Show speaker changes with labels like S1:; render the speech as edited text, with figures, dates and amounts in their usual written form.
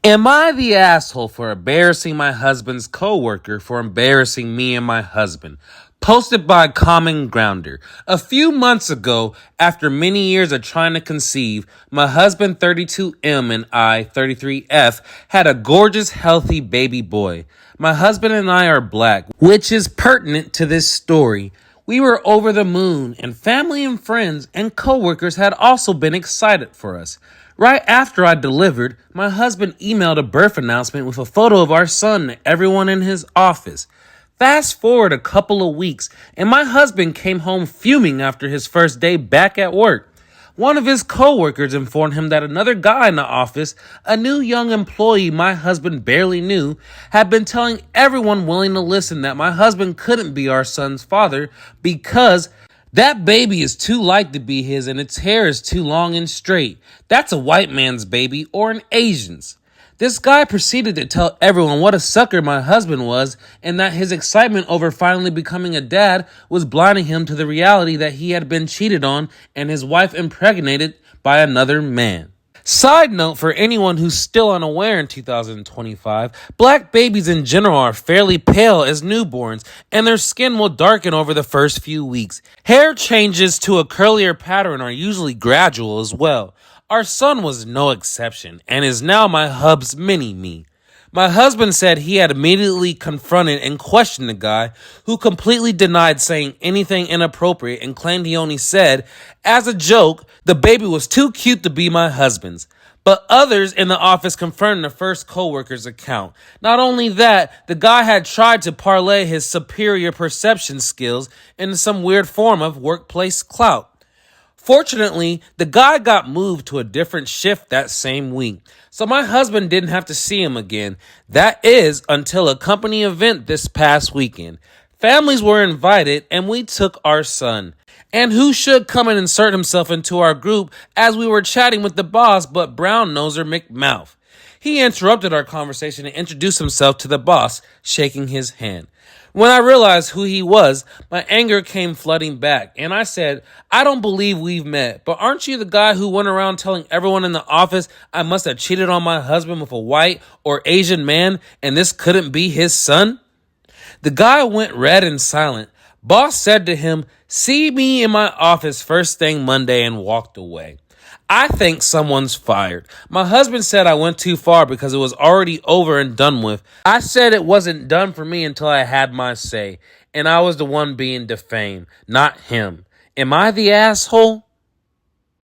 S1: Am I the asshole for embarrassing my husband's coworker for embarrassing me and my husband? Posted by Common Grounder. A few months ago, after many years of trying to conceive, my husband 32M and I 33F had a gorgeous, healthy baby boy. My husband and I are black, which is pertinent to this story. We were over the moon, and family and friends and coworkers had also been excited for us. Right after I delivered, my husband emailed a birth announcement with a photo of our son to everyone in his office. Fast forward a couple of weeks, and my husband came home fuming after his first day back at work. One of his coworkers informed him that another guy in the office, a new young employee my husband barely knew, had been telling everyone willing to listen that my husband couldn't be our son's father because that baby is too light to be his and its hair is too long and straight. That's a white man's baby or an Asian's. This guy proceeded to tell everyone what a sucker my husband was and that his excitement over finally becoming a dad was blinding him to the reality that he had been cheated on and his wife impregnated by another man. Side note for anyone who's still unaware in 2025, black babies in general are fairly pale as newborns and their skin will darken over the first few weeks. Hair changes to a curlier pattern are usually gradual as well. Our son was no exception and is now my hub's mini-me. My husband said he had immediately confronted and questioned the guy who completely denied saying anything inappropriate and claimed he only said, as a joke, the baby was too cute to be my husband's. But others in the office confirmed the first coworker's account. Not only that, the guy had tried to parlay his superior perception skills into some weird form of workplace clout. Fortunately, the guy got moved to a different shift that same week, so my husband didn't have to see him again. That is, until a company event this past weekend. Families were invited, and we took our son. And who should come and insert himself into our group as we were chatting with the boss but Brown Noser McMouth. He interrupted our conversation and introduced himself to the boss, shaking his hand. When I realized who he was, my anger came flooding back, and I said, I don't believe we've met, but aren't you the guy who went around telling everyone in the office I must have cheated on my husband with a white or Asian man, and this couldn't be his son? The guy went red and silent. Boss said to him, see me in my office first thing Monday, and walked away. I think someone's fired. My husband said I went too far because it was already over and done with. I said it wasn't done for me until I had my say, and I was the one being defamed, not him. Am I the asshole?